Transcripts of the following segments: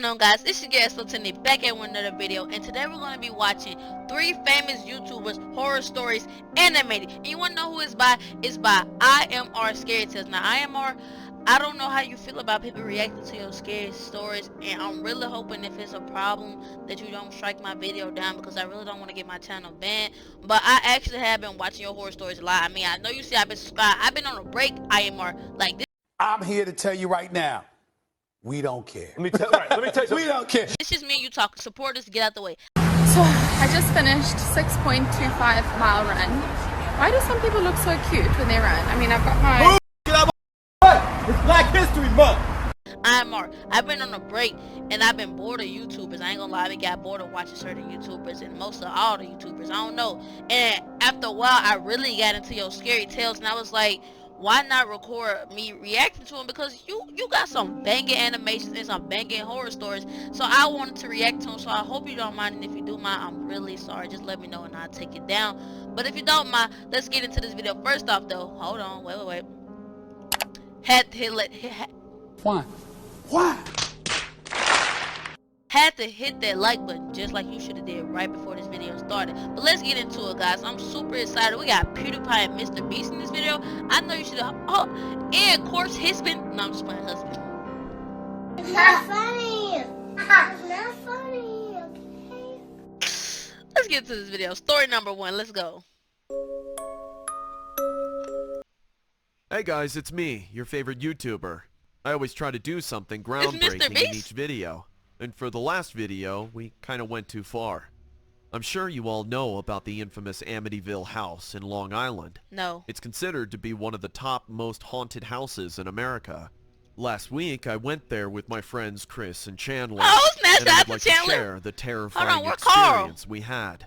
going on, guys? It's your girl Tierny back at with another video, and today we're going to be watching 3 famous YouTubers horror stories animated. And you want to know who it's by? It's by IMR Scary Tales. Now IMR, I don't know how you feel about people reacting to your scary stories, and I'm really hoping if it's a problem that you don't strike my video down, because I really don't want to get my channel banned. But I actually have been watching your horror stories a lot. I mean, I know you see I've been subscribed. I've been on a break, IMR. Like this. I'm here to tell you right now, we don't care. Let me tell you something. We don't care. It's just me and you talking. Support us, get out the way. So I just finished 6.25 mile run. Why do some people look so cute when they run? I mean, I've got my... It's Black History Month! IMR, I've been on a break and I've been bored of YouTubers. I ain't gonna lie, I got bored of watching certain YouTubers and most of all the YouTubers. I don't know. And after a while, I really got into your scary tales, and I was like, why not record me reacting to them? Because you got some banging animations and some banging horror stories. So I wanted to react to them. So I hope you don't mind. And if you do mind, I'm really sorry. Just let me know and I'll take it down. But if you don't mind, let's get into this video. First off, though, hold on, wait. Why? Had to hit that like button just like you should have did right before this video started. But let's get into it, guys. I'm super excited. We got Pewdiepie and Mr.Beast in this video. I know you should have. Oh, and CorpseHusband. No, I'm just playing husband. It's not funny. It's not funny, okay? Let's get into this video. Story number 1. Let's go. Hey guys, it's me, your favorite YouTuber. I always try to do something groundbreaking in each video. And for the last video, we kinda went too far. I'm sure you all know about the infamous Amityville house in Long Island. No. It's considered to be one of the top most haunted houses in America. Last week, I went there with my friends Chris and Chandler. Oh, snatch and I'd out like to to Chandler. share the terrifying experience Carl. we had.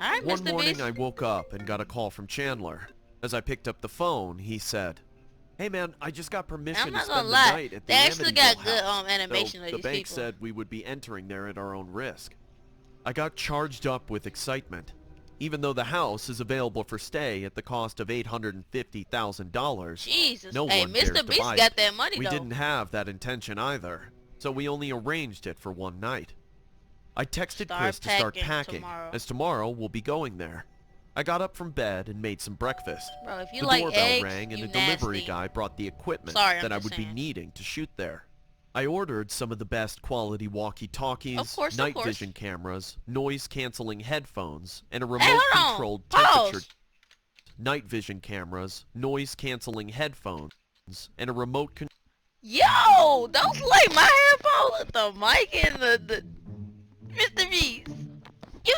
Alright, One Mr. morning, Beast. I woke up and got a call from Chandler. As I picked up the phone, he said, "Hey man, I just got permission to spend the night at the They actually got Amityville good house, animation though of the these bank people." said we would be entering there at our own risk." I got charged up with excitement. Even though the house is available for stay at the cost of $850,000, Jesus, no hey, one dares Mr. to Beast buy got it. that money We though. didn't have that intention either, so we only arranged it for one night. I texted Chris to start packing, tomorrow. as tomorrow we'll be going there. I got up from bed and made some breakfast. Bro, if you The like doorbell eggs, rang and you the delivery nasty. guy brought the equipment Sorry, I'm that I just would be saying. needing to shoot there. I ordered some of the best quality walkie-talkies, Of course. night vision cameras, noise-canceling headphones, and a Hey, hold remote-controlled on. Pause. temperature. Night vision cameras, noise-canceling headphones, and a remote control. Yo, those like my headphones with the mic and the Mr. Beast. He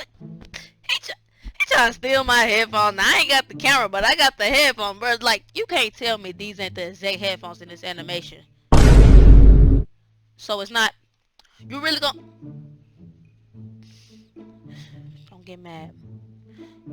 trying to steal my headphones. Now, I ain't got the camera, but I got the headphone, bro. Like, you can't tell me these ain't the exact headphones in this animation. So it's not. You really gon' Don't get mad.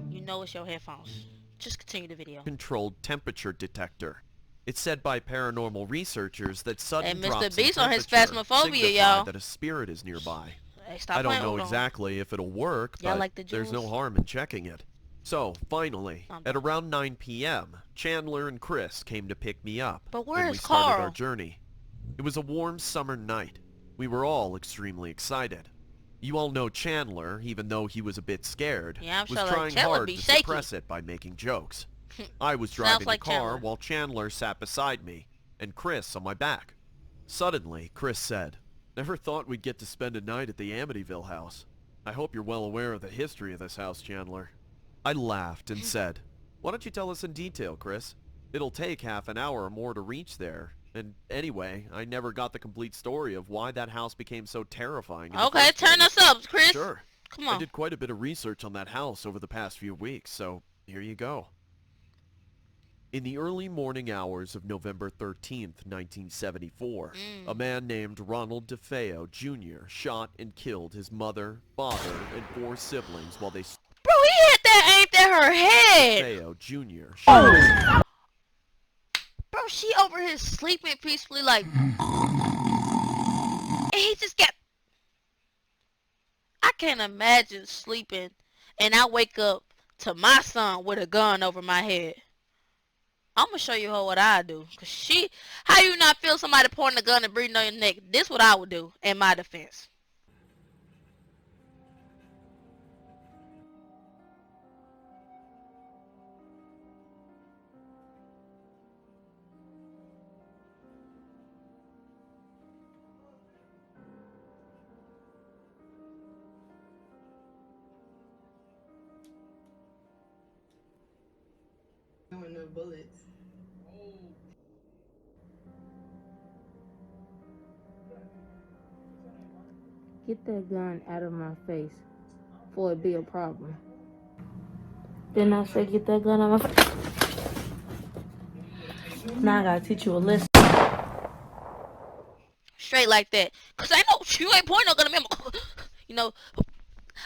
You know it's your headphones. Just continue the video. Controlled temperature detector. It's said by paranormal researchers that sudden Hey, Mr. drops Beast in on his temperature phasmophobia, signify y'all. that a spirit is nearby. Hey, stop I don't playing know with 'em. exactly if it'll work, Y'all but like the there's no jewels? harm in checking it. So, finally, at around 9 p.m., Chandler and Chris came to pick me up, But and where's we started Carl? our journey. It was a warm summer night. We were all extremely excited. You all know Chandler, even though he was a bit scared, Yeah, I'm was sure, like, trying Chandler hard be to shaky. suppress it by making jokes. I was Sounds driving like the car Chandler. while Chandler sat beside me, and Chris on my back. Suddenly, Chris said, "Never thought we'd get to spend a night at the Amityville house. I hope you're well aware of the history of this house, Chandler." I laughed and said, "Why don't you tell us in detail, Chris? It'll take half an hour or more to reach there. And anyway, I never got the complete story of why that house became so terrifying in the Okay, first turn place." us up, Chris. Sure. Come I on. did quite a bit of research on that house over the past few weeks, so here you go. In the early morning hours of November 13th, 1974, a man named Ronald DeFeo Jr. shot and killed his mother, father, and 4 siblings while they... Bro, he hit that, ain't that her head? DeFeo Jr. shot... Bro, she over here sleeping peacefully like... And he just got... I can't imagine sleeping and I wake up to my son with a gun over my head. I'm gonna show you her what I do. Cause how you not feel somebody pointing a gun and breathing on your neck? This what I would do in my defense. Doing the bullets. Get that gun out of my face before it be a problem. Then I say get that gun out of my face. Now I gotta teach you a lesson. Straight like that. Cause I know you ain't pointing no gun at me. You know,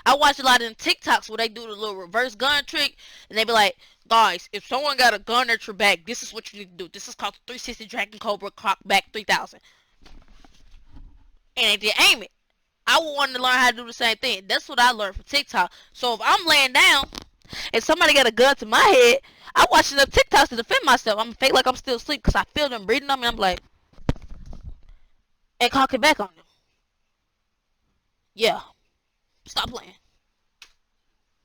I watch a lot of them TikToks where they do the little reverse gun trick, and they be like, guys, if someone got a gun at your back, this is what you need to do. This is called the 360 Dragon Cobra Cock Back 3000. And they aim it. I would want to learn how to do the same thing. That's what I learned from TikTok. So if I'm laying down and somebody got a gun to my head, I watch enough TikToks to defend myself. I'm fake like I'm still asleep because I feel them breathing on me. I'm like, and cock it back on them. Yeah. Stop playing.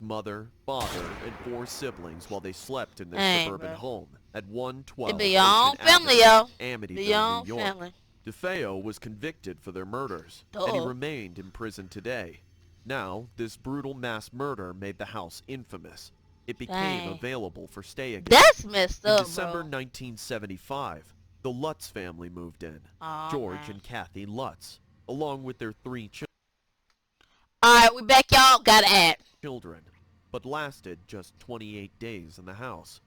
Mother, father, and 4 siblings while they slept in their Dang, suburban bro. home at 112 It be your own Ocean family, Avenue, yo. Amityville, Be your own New York. family. DeFeo was convicted for their murders, and he Duh. remained in prison today. Now, this brutal mass murder made the house infamous. It became Dang. available for stay again. That's messed In up, December bro. 1975, the Lutz family moved in. Aw, George man. and Kathy Lutz, along with their 3 Alright, we back, y'all. Gotta add. children, but lasted just 28 days in the house.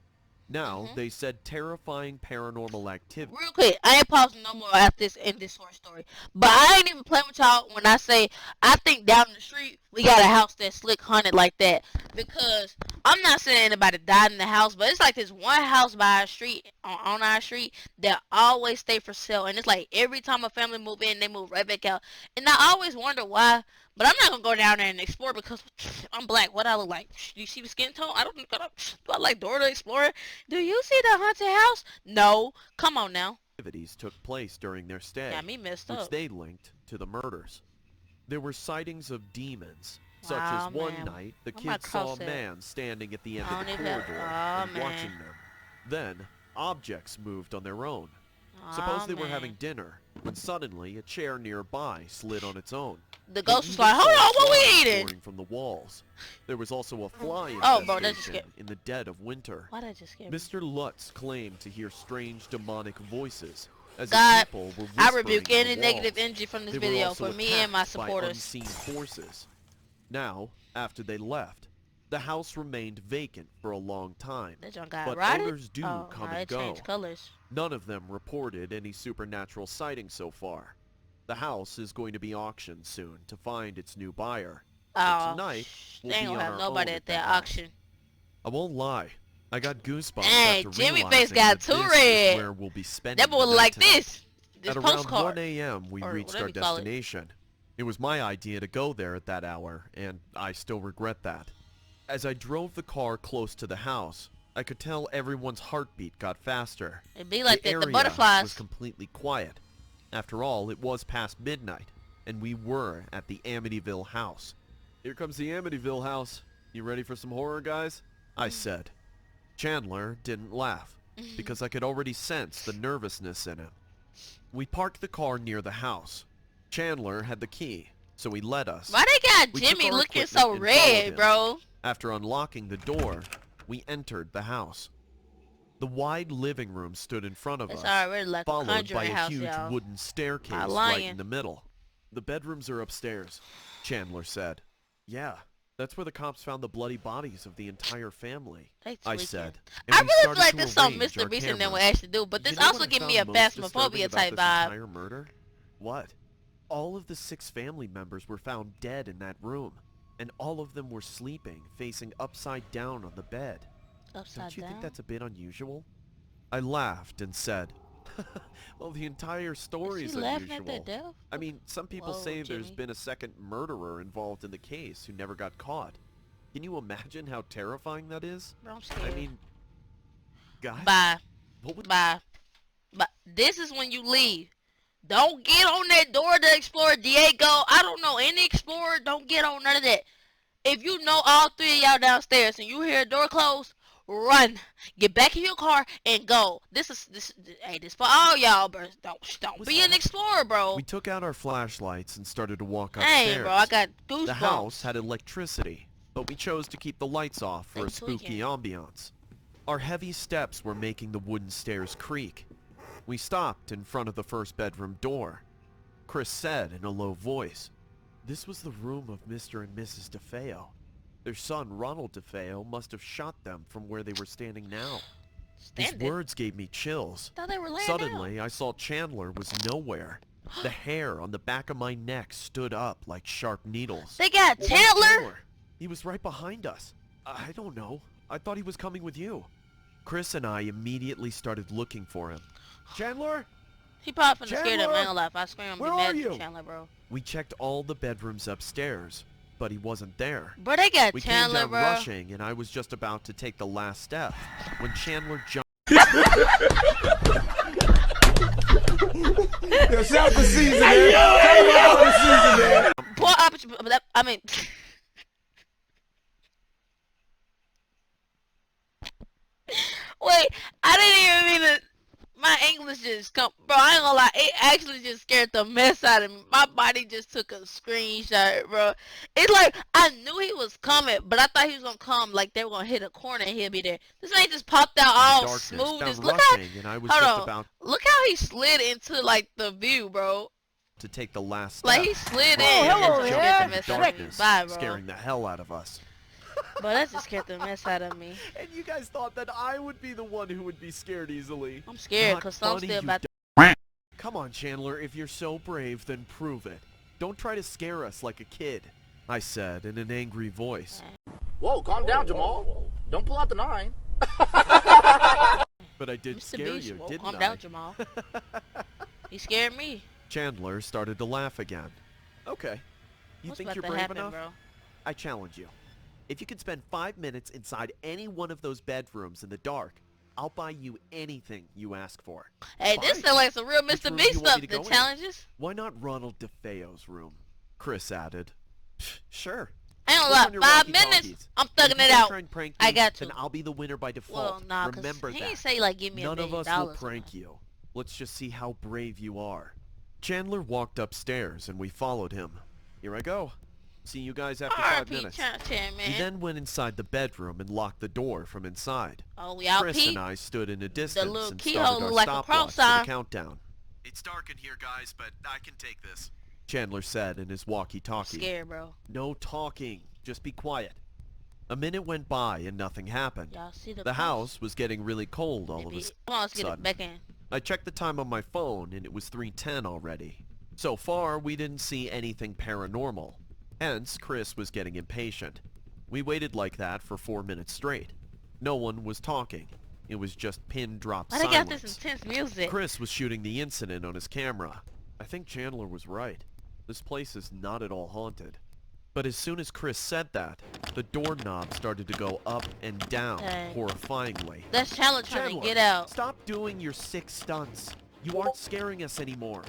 Now, they said terrifying paranormal activity Real quick, I ain't pausing no more after this in this short story. But I ain't even playing with y'all when I say I think down the street we got a house that's slick haunted like that. Because I'm not saying anybody died in the house, but it's like this one house by our street on our street that always stay for sale, and it's like every time a family move in, they move right back out. And I always wonder why. But I'm not gonna go down there and explore because I'm black. What I look like? Do you see the skin tone? I don't. Do I like Dora the Explorer? Do you see the haunted house? No. Come on now. activities took place during their stay, Got me messed which up. they linked to the murders. There were sightings of demons, such Wow, as one man. night the I'm not kids saw a cross it. man standing at the end I of the don't even- corridor Aw, and man. watching them. Then, objects moved on their own. Aw, Suppose they were man. having dinner, when suddenly a chair nearby slid on its own. The They ghost was even like, hold saw on, what we flies eating? pouring from the walls. There was also a fly Oh, bro, that just infestation in the dead of winter. Why did I just scare me? Mr. Lutz claimed to hear strange demonic voices, as if God, people were I whispering rebuke in any the negative walls. energy from this They were video also for me and my attacked by supporters. unseen forces. Now, after they left, the house remained vacant for a long time. That junk got But rotted? owners do Oh, come no, and it go. changed colors. None of them reported any supernatural sightings so far. The house is going to be auctioned soon to find its new buyer. So Oh, tonight, we'll they ain't be gonna on have our nobody own at that house. auction. I won't lie. I got goosebumps Hey, after Jimmy realizing face got that too this red. is where we'll be spending That boy the look night like tonight. this. This At around postcard. 1 a.m., we Or reached whatever our you call it. destination. It was my idea to go there at that hour, and I still regret that. As I drove the car close to the house, I could tell everyone's heartbeat got faster. It be like the that. The area butterflies. was completely quiet. After all, it was past midnight, and we were at the Amityville house. Here comes the Amityville house. You ready for some horror, guys? I said. Chandler didn't laugh, because I could already sense the nervousness in him. We parked the car near the house. Chandler had the key, so he led us. Why they got We took Jimmy our looking equipment so and followed red, him. bro? After unlocking the door, we entered the house. The wide living room stood in front of It's us, already like a followed by conjuring a house, huge y'all. wooden staircase Not right lying. in the middle. The bedrooms are upstairs, Chandler said. Yeah, that's where the cops found the bloody bodies of the entire family, They I tweaking. said. I we really feel started like to this something arrange Mr. our Beast and them would cameras. actually do, but this You know also what I give me found a most disturbing phasmophobia about type this vibe. entire murder? What? All of the 6 family members were found dead in that room, and all of them were sleeping, facing upside down on the bed. Upside Don't you down. think that's a bit unusual? I laughed and said, well, the entire story Is is he laughing at unusual. that death? I mean, some people Whoa, say there's Jimmy. been a second murderer involved in the case who never got caught. Can you imagine how terrifying that is? Bro, I'm I scared. mean, guys, Bye. What would... Bye. But this is when you leave. Don't get on that door to Explorer Diego. I don't know any Explorer. Don't get on none of that. If you know all three of y'all downstairs and you hear a door close, run. Get back in your car and go. This for all y'all, bro. Don't be an Explorer, bro. We took out our flashlights and started to walk Hey, upstairs. bro, I got goosebumps. The house had electricity, but we chose to keep the lights off for They a spooky tweaking. ambiance. Our heavy steps were making the wooden stairs creak. We stopped in front of the first bedroom door. Chris said in a low voice, "This was the room of Mr. and Mrs. DeFeo. Their son, Ronald DeFeo, must have shot them from where they were standing now." These Standing. words gave me chills. Thought they were laying Suddenly, I saw Chandler was nowhere. The hair on the back of my neck stood up like sharp needles. They got Where's Chandler. He was right behind us. I don't know. I thought he was coming with you. Chris and I immediately started looking for him. Chandler? He probably finna scare them. Chandler? I ain't gonna lie. If I scream, I'm Where be mad are at you? Chandler, bro. We checked all the bedrooms upstairs, but he wasn't there. Bro, they got We Chandler, came down bro. rushing, and I was just about to take the last step when Chandler jumped. Yo, shout the season, man. Shout the season, man. Poor opportunity. I mean, wait, I didn't even mean to. My English just come, bro. I ain't gonna lie, it actually just scared the mess out of me. My body just took a screenshot, bro. It's like I knew he was coming, but I thought he was gonna come like they were gonna hit a corner and he'll be there. This man just popped out all Darkness smooth. found Just look how, rushing, and I was hold just on. about Look how he slid into like the view, bro. to take the last step. Like he slid in hello and just there. scared the mess out of me. Darkness, Bye, bro. scaring the hell out of us. But that just scared the mess out of me. And you guys thought that I would be the one who would be scared easily. I'm scared Not because I'm funny, still you about to. Come on, Chandler, if you're so brave, then prove it. Don't try to scare us like a kid, I said in an angry voice. Whoa, calm down, Jamal. Don't pull out the 9. But I did Mr. scare Beast, you, well, didn't calm I? down, Jamal. He scared me. Chandler started to laugh again. Okay. You What's think about you're to brave happen, enough? bro? I challenge you. If you can spend 5 minutes inside any one of those bedrooms in the dark, I'll buy you anything you ask for. Hey, this Fine. sounds like some real Which Mr. room Beast do you want stuff. me to The go in? challenges. Why not Ronald DeFeo's room? Chris added. Sure. I ain't Look on gonna your lie, 5 walkie-talkies. minutes, I'm And if thugging you it don't out. try and prank I me, got then to. I'll be the winner by default. Well, nah, cause Remember he that. ain't say like give me None $1 of million. us will prank you. Let's just see how brave you are. Chandler walked upstairs and we followed him. Here I go. See you guys after 5 R.I.P. minutes. Chan, We man. then went inside the bedroom and locked the door from inside. Oh, we out Chris peep. and I stood in a distance little and keyhole started our look like a stopwatch cross for the sign. countdown. It's dark in here, guys, but I can take this, Chandler said in his walkie-talkie. Scared, bro. No talking. Just be quiet. A minute went by and nothing happened. Y'all see the The cross? house was getting really cold all of a Maybe. Come on, let's get it sudden. back in. I checked the time on my phone and it was 3:10 already. So far, we didn't see anything paranormal. Hence, Chris was getting impatient. We waited like that for 4 minutes straight. No one was talking. It was just pin drop Why they silence. got this intense music? Chris was shooting the incident on his camera. I think Chandler was right. This place is not at all haunted. But as soon as Chris said that, the doorknob started to go up and down Dang. horrifyingly. That's Chandler trying Chandler, to get out. Stop doing your sick stunts. You aren't scaring us anymore.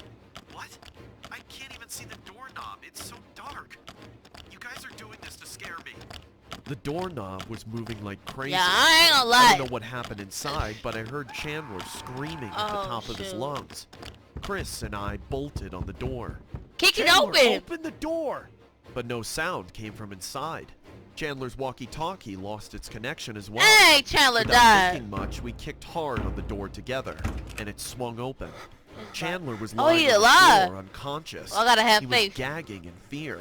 What? I can't even see the doorknob. It's so dark. You guys are doing this to scare me. The doorknob was moving like crazy. Yeah, I ain't gonna I lie. don't know what happened inside, but I heard Chandler screaming at the Oh, top of his shoot. lungs. Chris and I bolted on the door. Kick it Chandler, open. open the door! But no sound came from inside. Chandler's walkie-talkie lost its connection as well. Hey, Chandler Without died. thinking much, we kicked hard on the door together, and it swung open. Chandler was Oh, lying he on the alive. floor, unconscious. I gotta have he faith. was gagging in fear.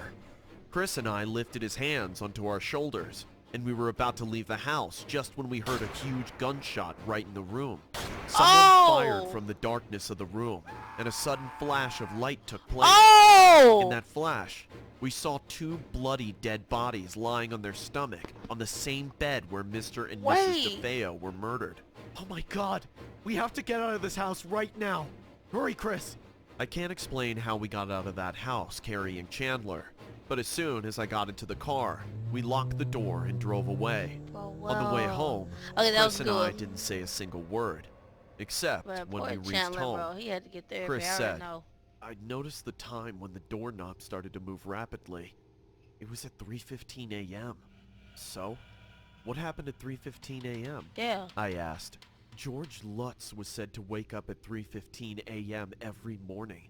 Chris and I lifted his hands onto our shoulders, and we were about to leave the house just when we heard a huge gunshot right in the room. Someone Oh! fired from the darkness of the room, and a sudden flash of light took place. Oh! In that flash, we saw 2 bloody dead bodies lying on their stomach on the same bed where Mr. and Mrs. Wait. DeFeo were murdered. Oh my god! We have to get out of this house right now! Hurry, Chris! I can't explain how we got out of that house carrying Chandler, but as soon as I got into the car, we locked the door and drove away. Oh, On the way wow. home, Okay, that was Chris and I good. didn't say a single word. Except But when poor we reached Chandler, home, bro. He had to get there. Chris I already said, know. I noticed the time when the doorknob started to move rapidly. It was at 3:15 a.m. So, what happened at 3:15 a.m.? Yeah. I asked. George Lutz was said to wake up at 3:15 a.m. every morning,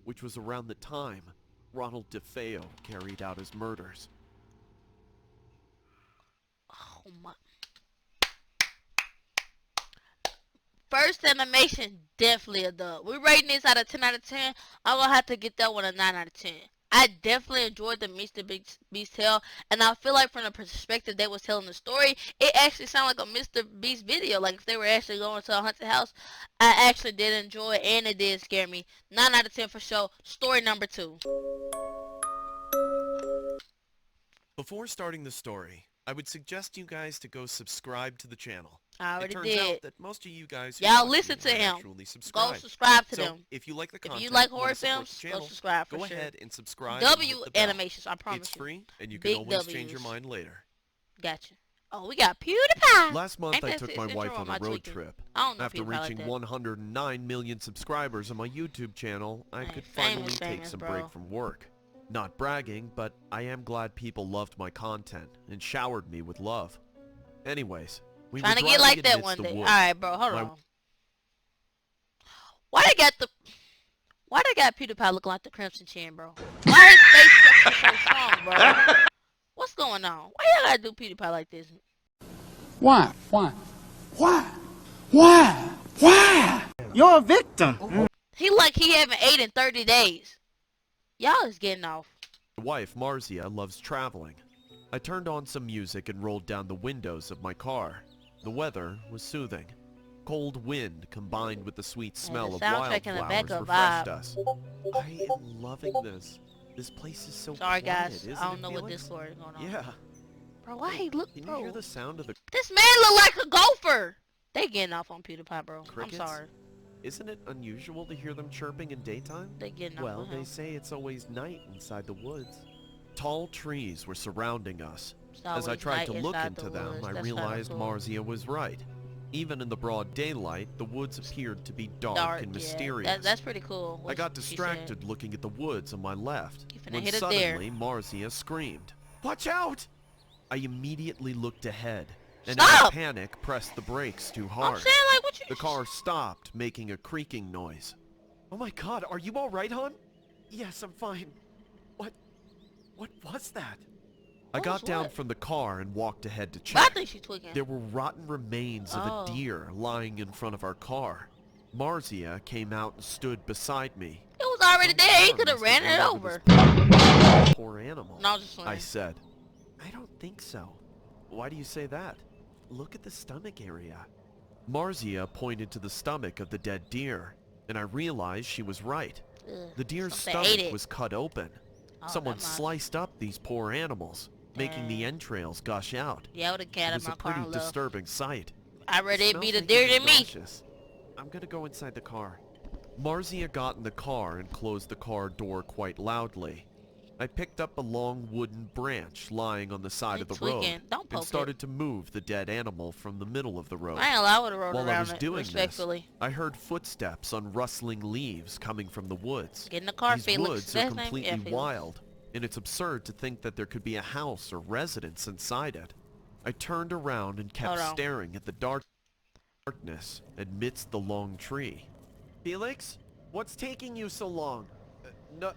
which was around the time Ronald DeFeo carried out his murders. Oh my. First animation, definitely a dub. We're rating this out of 10 out of 10. I'm gonna have to get that one a 9 out of 10. I definitely enjoyed the Mr.Beast tale, and I feel like from the perspective they was telling the story, it actually sounded like a Mr.Beast video. Like if they were actually going to a haunted house, I actually did enjoy it, and it did scare me. 9 out of 10 for sure. Story number 2. Before starting the story, I would suggest you guys to go subscribe to the channel. I already it turns did. out that most of you guys who Y'all watch listen me to aren't him. actually Go subscribed. subscribe to So, them. if you like the If content, you like wanna horror support films, the channel, go subscribe for go sure. ahead and subscribe and W hit the bell. animations, I promise It's you. free, and you Big can always change your W's. mind later. Gotcha. Oh, we got Pewdiepie. Last month, Ain't I that took his my intro wife or on am I a road tweaking? trip. I don't know After PewDiePie like reaching that. 109 million subscribers on my YouTube channel, I Dang, could finally take famous, some bro. break from work. Not bragging, but I am glad people loved my content and showered me with love. Anyways, we Trying were to get driving like that amidst one the day. woods. Alright, bro, hold My- on. Why they got PewDiePie looking like the Crimson Chin, bro? Why his face structure so strong, bro? What's going on? Why y'all gotta do PewDiePie like this? Why? Why? Why? Why? Why? You're a victim. He like he haven't ate in 30 days. Y'all is getting off. My wife, Marzia, loves traveling. I turned on some music and rolled down the windows of my car. The weather was soothing. Cold wind combined with the sweet smell the of soundtrack and the wildflowers backup refreshed vibe. us. I am loving this. This place is so Sorry quiet, guys, isn't I don't it, know what Felix? Discord is going on. Yeah. Bro, why he look, Can you bro? hear the sound of the This man look like a gopher. They getting off on PewDiePie, bro. crickets? I'm sorry. Isn't it unusual to hear them chirping in daytime? They getting off Well, on they him. say it's always night inside the woods. Tall trees were surrounding us. It's As I always tried night to look inside the into them, woods. I That's kinda realized cool. Marzia was right. Even in the broad daylight, the woods appeared to be dark and yeah. mysterious. That's pretty cool. I what got she distracted looking at the woods on my left, You finna when hit it there. suddenly Marzia screamed, "Watch out!" I immediately looked ahead, and Stop! in a panic pressed the brakes too said. hard. I'm saying like what you. The car stopped, making a creaking noise. Oh my god, are you alright, hon? Yes, I'm fine. What was that? I What got was down what? from the car and walked ahead to I check. think she tweaking. There were rotten remains of Oh. a deer lying in front of our car. Marzia came out and stood beside me. It was already My there. He car could have must have ran it run over. this poor animal. No, just I playing. said. I don't think so. Why do you say that? Look at the stomach area. Marzia pointed to the stomach of the dead deer, and I realized she was right. Ugh, The deer's something ate stomach it. was cut open. Oh, Someone never mind. sliced up these poor animals, making the Dang. entrails gush out. Yeah, I would have cat It in was my a car pretty and left. disturbing sight. I'd rather it Smells be the like deer it's than me. nauseous. I'm gonna go inside the car. Marzia got in the car and closed the car door quite loudly. I picked up a long wooden branch lying on the side You of the tweaking. road Don't poke and started to move the dead animal from the middle of the road. I ain't allowed to roll While I around was it, doing this, respectfully. I heard footsteps on rustling leaves coming from the woods. Get in the car, These Felix. woods Is that are his name? completely Yeah, Felix. wild, and it's absurd to think that there could be a house or residence inside it. I turned around and kept Hold on. staring at the darkness amidst the long tree. Felix? What's taking you so long?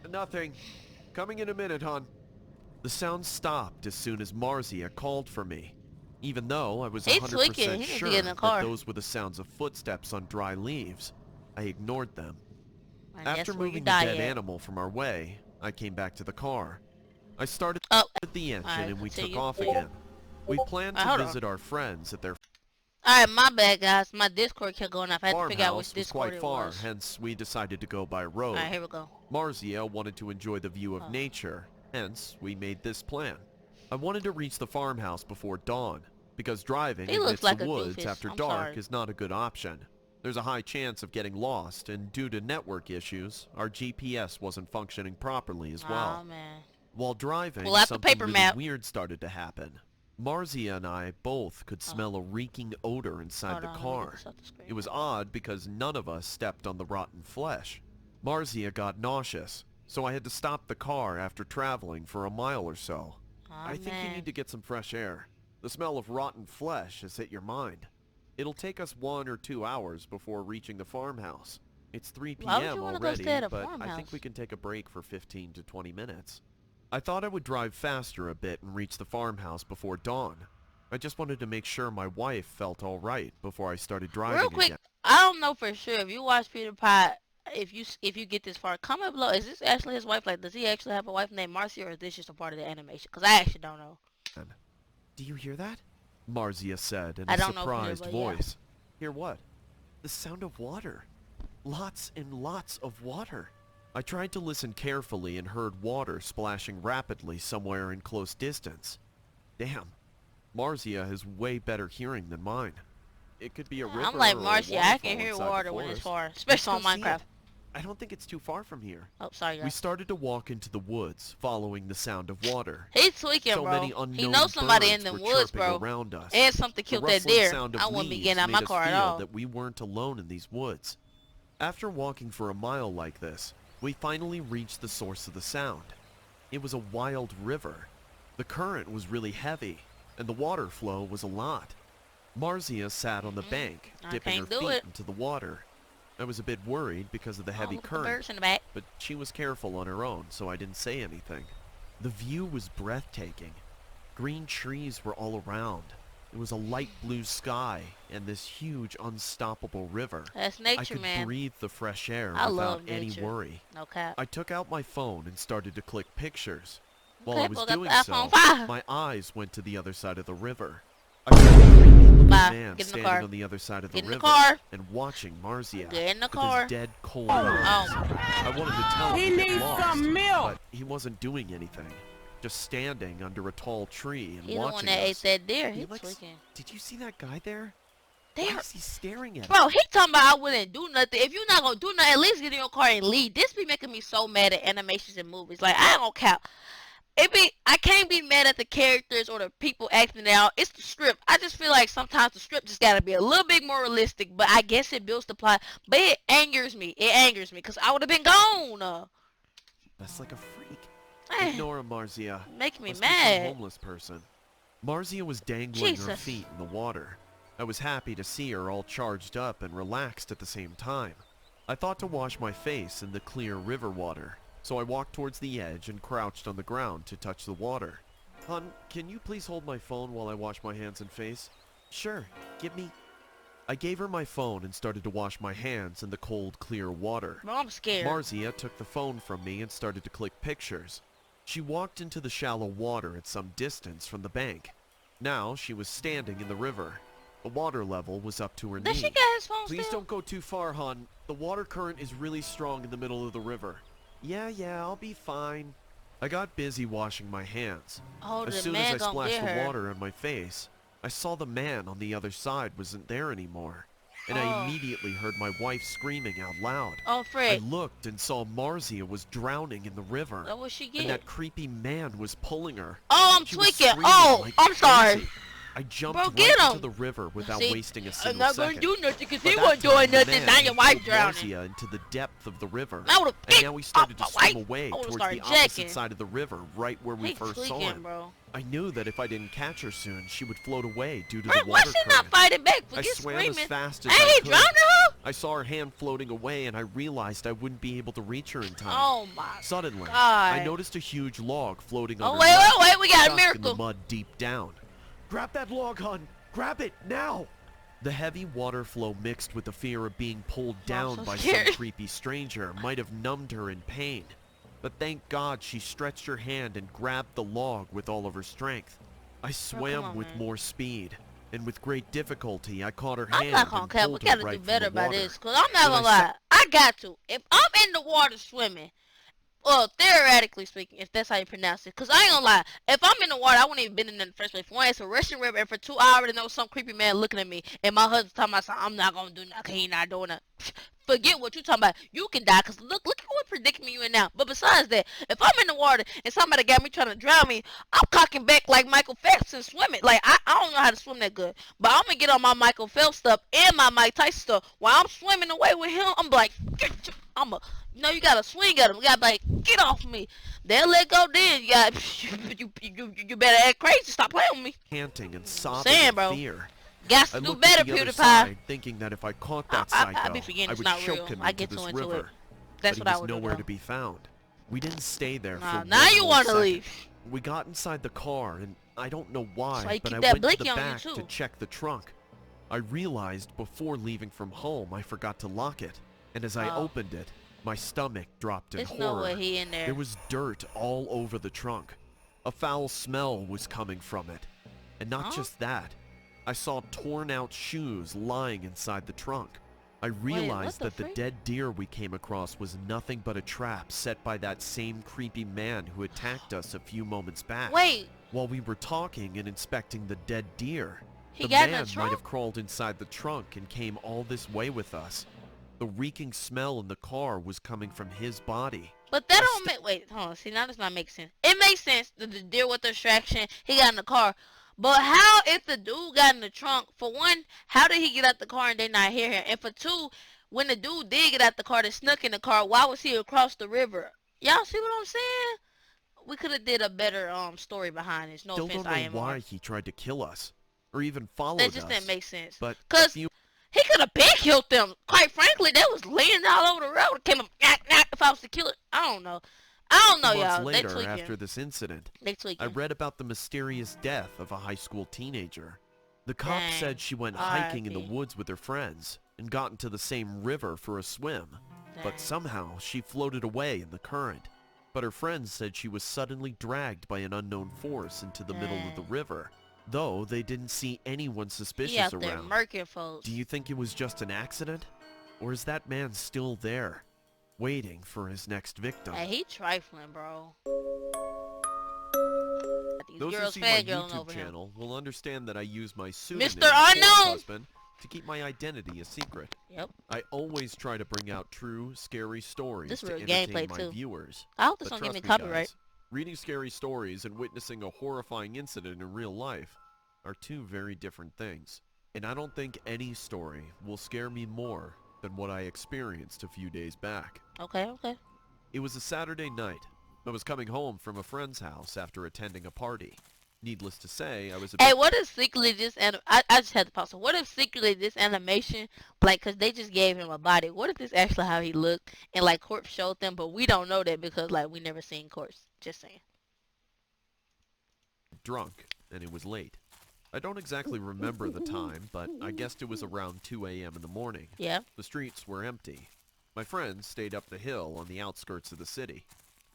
Nothing. Coming in a minute, hon. The sound stopped as soon as Marzia called for me. Even though I was He's 100% tweaking. He needs to sure get in the that car. those were the sounds of footsteps on dry leaves, I ignored them. And After that's where you moving the die dead at. animal from our way, I came back to the car. I started Oh. the engine Alright, and we took continue. off again. We planned to Hold on. visit our friends at their Alright, my bad, guys. My Discord kept going off. I had to figure out which farmhouse was Discord quite it far, was. hence we decided to go by road. Alright, here we go. Marzia wanted to enjoy the view of Oh. nature, hence we made this plan. I wanted to reach the farmhouse before dawn, because driving He looks amidst like the a woods doofus. after I'm dark sorry. is not a good option. There's a high chance of getting lost, and due to network issues, our GPS wasn't functioning properly as well. Oh, man. While driving, Pull out the something paper really map. weird started to happen. Marzia and I both could smell a reeking odor inside Hold the on, let me car. get this off the screen. It was odd because none of us stepped on the rotten flesh. Marzia got nauseous, so I had to stop the car after traveling for a mile or so. Aw, I think you man. need to get some fresh air. The smell of rotten flesh has hit your mind. It'll take us 1 or 2 hours before reaching the farmhouse. It's 3 Why would p.m. you wanna go already, stay at a but I farmhouse? think we can take a break for 15 to 20 minutes. I thought I would drive faster a bit and reach the farmhouse before dawn. I just wanted to make sure my wife felt alright before I started driving Real quick, again. I don't know for sure if you watch Pewdiepie. If you get this far, comment below. Is this actually his wife? Like, does he actually have a wife named Marcy, or is this just a part of the animation? Because I actually don't know. Do you hear that? Marzia said in I a don't know from here, surprised but yeah. voice. Hear what? The sound of water. Lots and lots of water. I tried to listen carefully and heard water splashing rapidly somewhere in close distance. Damn, Marzia has way better hearing than mine. It could be a river I'm like or a Marcy. I can waterfall hear inside the water when it's forest. far, especially on Let's go see Minecraft. it. I don't think it's too far from here. Oh, sorry, We guys. started to walk into the woods, following the sound of water. He's tweaking, So bro. many unknown He knows somebody in birds them were woods, chirping bro. around us. And something The killed that rustling deer. sound of I wouldn't be leaves getting out made my us car at feel all. that we weren't alone in these woods. After walking for a mile like this, we finally reached the source of the sound. It was a wild river. The current was really heavy, and the water flow was a lot. Marzia sat on the bank, I dipping her can't do feet it. into the water. I was a bit worried because of the heavy look at the birds current, in the back. but she was careful on her own, so I didn't say anything. The view was breathtaking. Green trees were all around. It was a light blue sky and this huge, unstoppable river. That's I nature, could man. breathe the fresh air I without love any nature. worry. No cap. I took out my phone and started to click pictures. While Okay, I was well, got doing the so, iPhone 5. my eyes went to the other side of the river. I saw a creepy-looking Bye. man Get in the standing car. on the other side of the Get in the river car. and watching Marzia Get in the with car. his dead, cold eyes. I wanted to tell him He to get needs lost, some milk. but he wasn't doing anything. Just standing under a tall tree and He's the one watching that ate us. that deer. He He's likes- tweaking. Did you see that guy there? They Why are- is he staring at Bro, us? he talking about I wouldn't do nothing. If you're not gonna do nothing, at least get in your car and leave. This be making me so mad at animations and movies. Like, I ain't gonna cap. I can't be mad at the characters or the people acting out. It's the script. I just feel like sometimes the script just gotta be a little bit more realistic. But I guess it builds the plot. But it angers me. It angers me because I would have been gone. That's like a freak. Eh, Ignore him, Marzia. making me Must be some mad. homeless person. Marzia was dangling her Jesus. feet in the water. I was happy to see her all charged up and relaxed at the same time. I thought to wash my face in the clear river water, so I walked towards the edge and crouched on the ground to touch the water. Hun, can you please hold my phone while I wash my hands and face? Sure, give me... I gave her my phone and started to wash my hands in the cold, clear water. Bro, I'm scared. Marzia took the phone from me and started to click pictures. She walked into the shallow water at some distance from the bank. Now she was standing in the river. The water level was up to her Does knee. she got his phone Please still? don't go too far, hon. The water current is really strong in the middle of the river. Yeah, I'll be fine. I got busy washing my hands. Oh, As the soon man as I gonna splashed get the her. water on my face, I saw the man on the other side wasn't there anymore. And Oh. I immediately heard my wife screaming out loud. Oh, I Fred. looked and saw Marzia was drowning in the river. What she And get? that creepy man was pulling her. Oh, I'm She was tweaking. screaming Oh, like I'm sorry. crazy. I jumped Bro, right get into him. the river without See, wasting a I'm single not second. gonna do nothing because By he that wasn't time, doing the nothing. man Now your wife pulled drowning. Marzia into the depth of the river. I would've And now we started to picked up my swim wife. away I would've towards the started opposite jacking. side of the river, right where we He first saw tweaking, him. bro. I knew that if I didn't catch her soon, she would float away due to Bro, the why water she not current. fighting back? I Forget swam screaming. as fast as Ain't I he could. drowning her? I saw her hand floating away and I realized I wouldn't be able to reach her in time. Oh my Suddenly, God. I noticed a huge log floating Oh, on her wait, left, wait, we got a stuck in the miracle. mud deep down. Grab that log, hon! Grab it, now! The heavy water flow mixed with the fear of being pulled down so by scared. some creepy stranger might have numbed her in pain. But thank God she stretched her hand and grabbed the log with all of her strength. I swam on, with man. more speed, and with great difficulty I caught her I'm hand not gonna and cap. We pulled her gotta right do from better the by water. this. Cause I'm not When gonna I lie. I got to. If I'm in the water swimming, Well, theoretically speaking, if that's how you pronounce it. Because I ain't gonna lie. If I'm in the water, I wouldn't even been in there in the first place. For one, it's a Russian river, and for two, I already know some creepy man looking at me. And my husband's talking about something, I'm not gonna do nothing. He not doing that. Forget what you talking about. You can die. Because look at what predicament you in now. But besides that, if I'm in the water and somebody got me trying to drown me, I'm cocking back like Michael Phelps and swimming. Like, I don't know how to swim that good. But I'm gonna get on my Michael Phelps stuff and my Mike Tyson stuff. While I'm swimming away with him, I'm like, you gotta swing at him. You gotta be like, get off me. They'll let go then. You better act crazy. Stop playing with me. Panting and sobbing in fear. Got to I do looked better, at the other PewDiePie. side, thinking that if I caught that psycho, I be forgetting I it's would not choke real. him I into get this too into river. it. That's But what he I was would do. nowhere to be found. We didn't stay there for Now one you more want to second. leave. We got inside the car, and I don't know That's why why, you but keep I that went to the blinky on you, back too. to check the trunk. I realized before leaving from home I forgot to lock it, and as I opened it, my stomach dropped in There's horror. no way he in there. There was dirt all over the trunk. A foul smell was coming from it. And not just that. I saw torn out shoes lying inside the trunk. I realized that the dead deer we came across was nothing but a trap set by that same creepy man who attacked us a few moments back. Wait. While we were talking and inspecting the dead deer, He the got in man the might trunk? have crawled inside the trunk and came all this way with us. The reeking smell in the car was coming from his body. But that don't make... Wait, hold on. See, now this not make sense. It makes sense that the deer with the distraction, he got in the car. But how if the dude got in the trunk? For one, how did he get out the car and they not hear him? And for two, when the dude did get out the car, they snuck in the car, why was he across the river? Y'all see what I'm saying? We could have did a better story behind this. No Still offense, don't know IMR. why he tried to kill us, or even follow That us. just didn't make sense. But Because he could have been killed them. Quite frankly, they was laying all over the road. Came up, knock, if I was the killer. I don't know. I don't know, months y'all. They later, tweaking. after this incident, They tweaking. I read about the mysterious death of a high school teenager. The cop Dang. said she went hiking in the R.I.P. woods with her friends and got into the same river for a swim. Dang. But somehow she floated away in the current. But her friends said she was suddenly dragged by an unknown force into the middle of the Dang. river, though they didn't see anyone He suspicious out there around. murking folks. Do you think it was just an accident? Or is that man still there, waiting for his next victim? Hey, he trifling, bro. These Those who girls see my fangirling YouTube over him. channel will understand that I use my pseudonym, Mr. Unknown! CorpseHusband, to keep my identity a secret. Yep. I always try to bring out true, scary stories This to real entertain gameplay, my too. viewers. I hope this But don't give me trust copyright. guys, reading scary stories and witnessing a horrifying incident in real life are two very different things. And I don't think any story will scare me more than what I experienced a few days back. Okay, okay. It was a Saturday night. I was coming home from a friend's house after attending a party. Needless to say, I was a Hey, bit... what if secretly this I just had to pause. So what if secretly this animation, like, cause they just gave him a body. What if this actually how he looked and like Corpse showed them, but we don't know that because like we never seen Corpse. Just saying. drunk, and it was late. I don't exactly remember the time, but I guessed it was around 2 a.m. in the morning. Yeah. The streets were empty. My friends stayed up the hill on the outskirts of the city.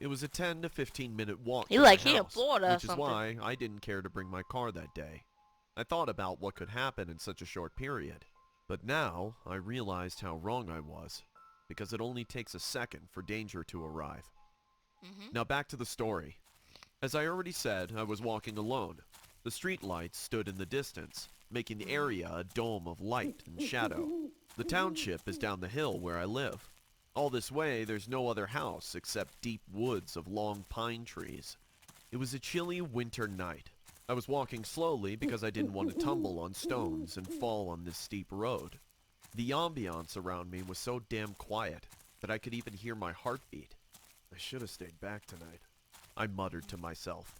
It was a 10 to 15 minute walk He to like my he in house, Florida or which is something. why I didn't care to bring my car that day. I thought about what could happen in such a short period, but now I realized how wrong I was, because it only takes a second for danger to arrive. Now back to the story. As I already said, I was walking alone. The street lights stood in the distance, making the area a dome of light and shadow. The township is down the hill where I live. All this way, there's no other house except deep woods of long pine trees. It was a chilly winter night. I was walking slowly because I didn't want to tumble on stones and fall on this steep road. The ambiance around me was so damn quiet that I could even hear my heartbeat. I should have stayed back tonight, I muttered to myself.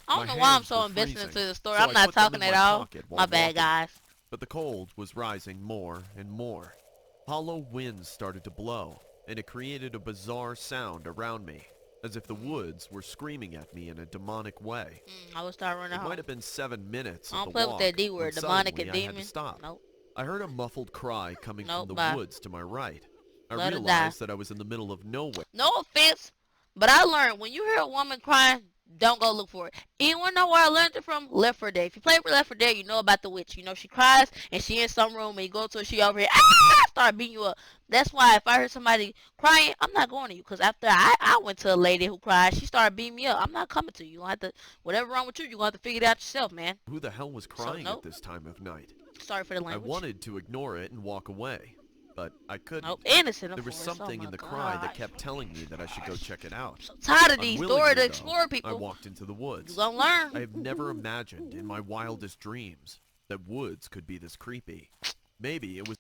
I don't My know why I'm hands so were invested freezing, into the story. so I'm I not put them talking in at my all. pocket while My bad, walking. guys. But the cold was rising more and more. Hollow winds started to blow, and it created a bizarre sound around me, as if the woods were screaming at me in a demonic way. I would start running It home. might have been 7 minutes I of don't the play with walk that D when word, demonic suddenly and I had demon. to stop. Nope. I heard a muffled cry coming Nope, from the bye. woods to my right. I Let it realized that I was in the middle of nowhere. No offense, but I learned when you hear a woman crying, Don't go look for it. Anyone know where I learned it from? Left 4 Dead. If you play with Left 4 Dead, you know about the witch. You know she cries and she in some room and you go to her, she over here, start beating you up. That's why if I heard somebody crying, I'm not going to you. Because after I went to a lady who cried, she started beating me up. I'm not coming to you. You gonna have to, whatever wrong with you, you're going to have to figure it out yourself, man. Who the hell was crying nope. at this time of night? Sorry for the I language. wanted to ignore it and walk away, but I couldn't. Nope, innocent of There was course. something Oh in the my cry that gosh. kept telling me that I should go check it out. I'm so tired of these Unwillingly, Dora the though, Explorer people. I walked into the woods. You gonna learn. I have never imagined in my wildest dreams that woods could be this creepy. Maybe it was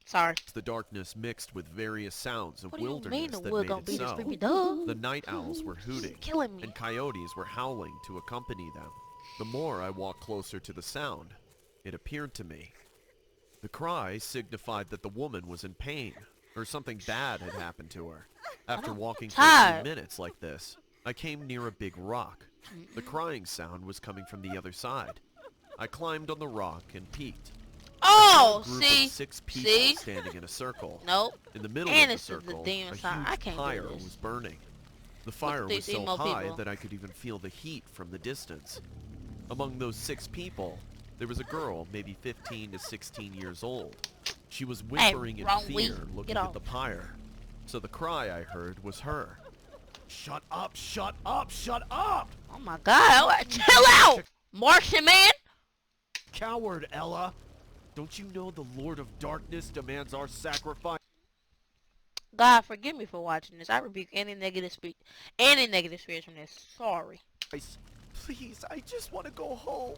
Sorry. the darkness mixed with various sounds of What do you wilderness mean the that wood made gonna it be this so. creepy? Duh. The night owls were hooting, Killing me. and coyotes were howling to accompany them. The more I walked closer to the sound, it appeared to me. The cry signified that the woman was in pain, or something bad had happened to her. After walking for a tired. few minutes like this, I came near a big rock. The crying sound was coming from the other side. I climbed on the rock and peeked. Oh, A group see? of 6 people See? standing in a circle. Nope. In the middle And of it's the the circle, demon a sign. I huge can't do pyre this. was burning. The fire was these so emo high people. that I could even feel the heat from the distance. Among those 6 people, there was a girl maybe 15 to 16 years old. She was whimpering in wrong fear week. looking Get at off. the pyre. So the cry I heard was her. Shut up, shut up, shut up! Oh my god. Chill out. Martian man. Coward, Ella! Don't you know the Lord of Darkness demands our sacrifice? God forgive me for watching this. I rebuke any negative spirits from this. Sorry. Please, I just want to go home.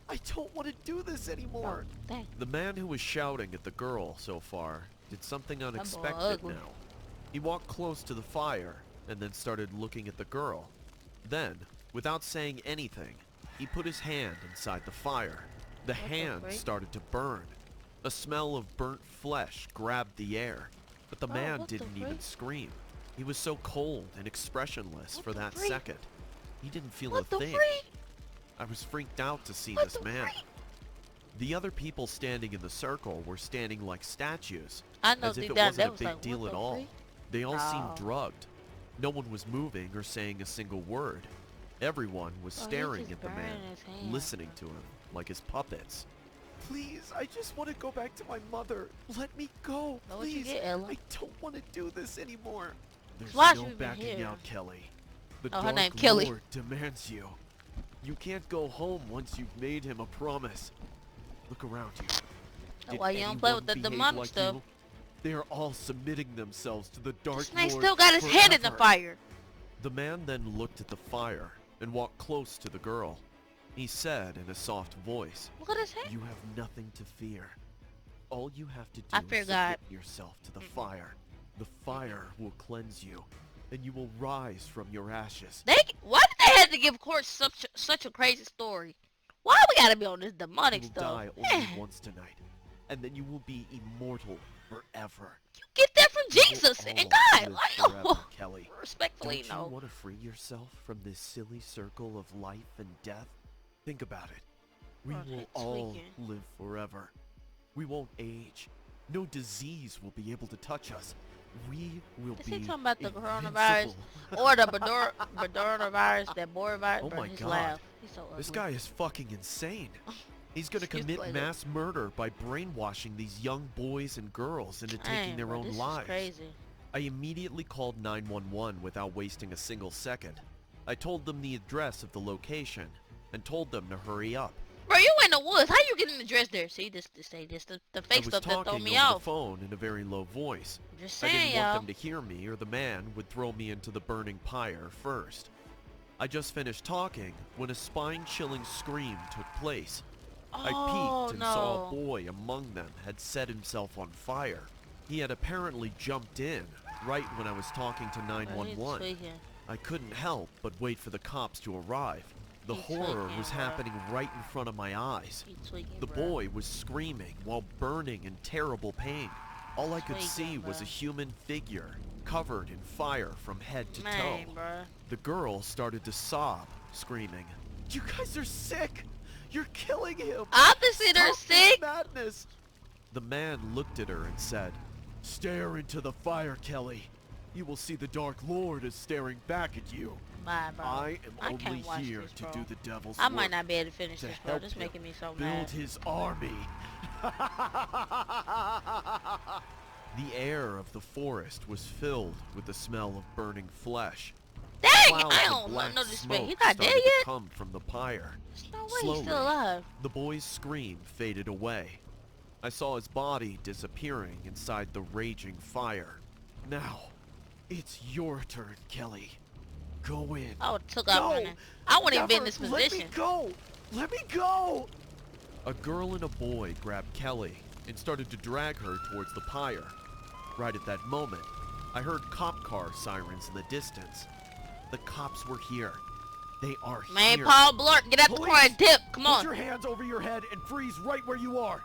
I don't want to do this anymore. Oh, dang. The man who was shouting at the girl so far did something unexpected ugly. now. He walked close to the fire and then started looking at the girl. Then, without saying anything, he put his hand inside the fire. The hand freak? started to burn. A smell of burnt flesh grabbed the air, but the man what the didn't even freak? scream. He was so cold and expressionless for the that freak? second. He didn't feel What a the thing. freak? I was freaked out to see What this the man. freak? The other people standing in the circle were standing like statues, I know as if deep it down wasn't that a was big like, deal what at the all. freak? They all No. seemed drugged. No one was moving or saying a single word. Everyone was Oh, he staring just at the man, burning his hand. listening to him like his puppets. Please, I just want to go back to my mother. Let me go, Know what you please. get, Ella? I don't want to do this anymore. There's Why no you even backing here? out, Kelly. The Oh, her Dark name Kelly. Lord demands you. You can't go home once you've made him a promise. Look around you. Did why you don't play with anyone the behave demonic like stuff. you? They are all submitting themselves to the Dark This man Lord still got his head in the forever. fire. The man then looked at the fire and walked close to the girl. He said in a soft voice, Look at his head. "You have nothing to fear. All you have to do I fear is God. submit yourself to the fire. The fire will cleanse you, and you will rise from your ashes." Why did they have to give Court such a crazy story? Why we gotta be on this demonic You will stuff? die only once tonight, and then you will be immortal forever. You get that from You will Jesus and all God. live Like, forever, Kelly. respectfully, Don't you no. want to free yourself from this silly circle of life and death? Think about it. We Bro, will that's all tweaking. live forever. We won't age. No disease will be able to touch us. We will Is be he talking about the invincible. coronavirus or the Badoronavirus, that boy virus? Oh Bro, my his God. laugh. He's so ugly. This guy is fucking insane. He's gonna Excuse commit me. mass murder by brainwashing these young boys and girls into taking Dang, their bro, own this is lives. crazy. I immediately called 911 without wasting a single second. I told them the address of the location and told them to hurry up. Bro, you in the woods. How you getting the dress there? See, the I fake was stuff that throw talking me over off. the phone in a very low voice. Just I saying, didn't want y'all. them to hear me or the man would throw me into the burning pyre first. I just finished talking when a spine-chilling scream took place. I Oh, peeked and no. saw a boy among them had set himself on fire. He had apparently jumped in right when I was talking to Bro, he's 911. tweaking. I couldn't help but wait for the cops to arrive. The He's horror tweaking, was bro. happening right in front of my eyes. He's tweaking, The bro. boy was screaming while burning in terrible pain. All I could Tweaking, see was bro. a human figure covered in fire from head to Man, toe. bro. The girl started to sob, screaming, "You guys are sick! You're killing him! Obviously, they're Stop this sick. madness!" The man looked at her and said, "Stare into the fire, Kelly. You will see the Dark Lord is staring back at you." Bye, bro. I am only can't watch here this, to bro. do the devil's I work. might not be able to finish to this, bro. help This is him making me so build mad. his army. The air of the forest was filled with the smell of burning flesh. Dang, Clouds I of don't black no disrespect. smoke He not dead started to yet? come from the pyre. There's no way Slowly, he's still alive. the boy's scream faded away. I saw his body disappearing inside the raging fire. Now, it's your turn, Kelly. Go in. I would took out running. I wouldn't even be in this Let me position. go! Let me go! A girl and a boy grabbed Kelly and started to drag her towards the pyre. Right at that moment, I heard cop car sirens in the distance. The cops were here. They are Man, here. Paul Blart, get out the car and dip. Come Put on. your hands over your head and freeze right where you are.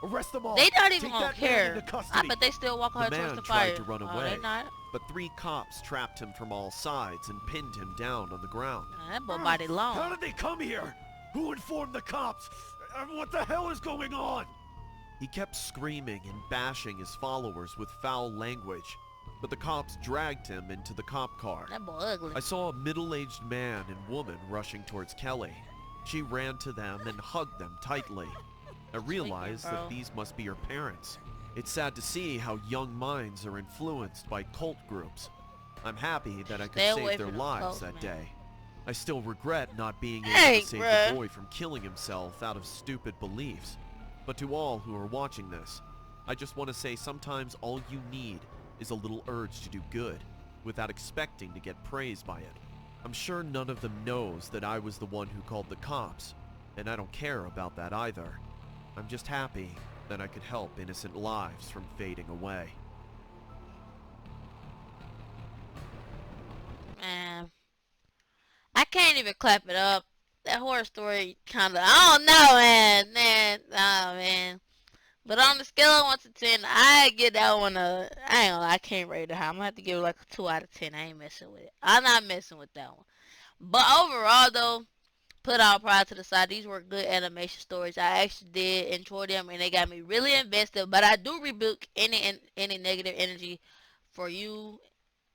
Arrest them all. They not even Take gonna that man care. into custody. I bet they still walk her The towards man the tried fire. to run Oh, away, they not. but 3 cops trapped him from all sides and pinned him down on the ground. That boy body long. How did they come here? Who informed the cops? What the hell is going on? He kept screaming and bashing his followers with foul language, but the cops dragged him into the cop car. That boy ugly. I saw a middle-aged man and woman rushing towards Kelly. She ran to them and hugged them tightly. I realized that these must be her parents. It's sad to see how young minds are influenced by cult groups. I'm happy that I could Stay away save their from the lives cults, that man. day. I still regret not being able Hey, to save bruh. the boy from killing himself out of stupid beliefs. But to all who are watching this, I just want to say sometimes all you need is a little urge to do good, without expecting to get praised by it. I'm sure none of them knows that I was the one who called the cops, and I don't care about that either. I'm just happy that I could help innocent lives from fading away. Man, I can't even clap it up. That horror story kinda, I don't know, man. But on the scale of 1 to 10, I get that one a, I ain't gonna lie, I can't rate it high. I'm gonna have to give it like a 2 out of 10. I ain't messing with it. I'm not messing with that one. But overall though, put all pride to the side, these were good animation stories. I actually did enjoy them and they got me really invested. But I do rebuke any negative energy for you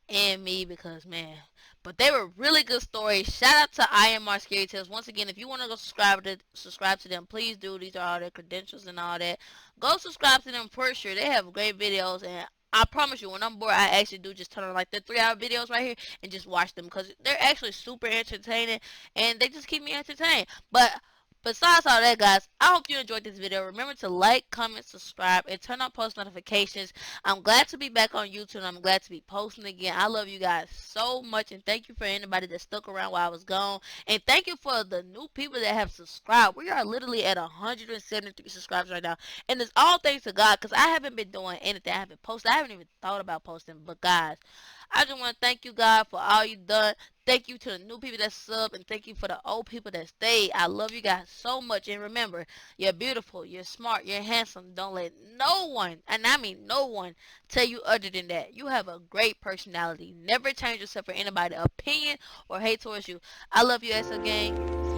and me because, man, but they were really good stories. Shout out to IMR Scary Tales. Once again, if you want to go subscribe to them, please do. These are all their credentials and all that. Go subscribe to them for sure. They have great videos, and I promise you, when I'm bored, I actually do just turn on like the 3-hour videos right here and just watch them because they're actually super entertaining and they just keep me entertained. But besides all that, guys, I hope you enjoyed this video. Remember to like, comment, subscribe, and turn on post notifications. I'm glad to be back on YouTube, and I'm glad to be posting again. I love you guys so much, and thank you for anybody that stuck around while I was gone. And thank you for the new people that have subscribed. We are literally at 173 subscribers right now, and it's all thanks to God because I haven't been doing anything. I haven't posted. I haven't even thought about posting, but guys, I just want to thank you, God, for all you done. Thank you to the new people that sub, and thank you for the old people that stayed. I love you guys so much. And remember, you're beautiful, you're smart, you're handsome. Don't let no one, and I mean no one, tell you other than that. You have a great personality. Never change yourself for anybody's opinion or hate towards you. I love you, SL Gang.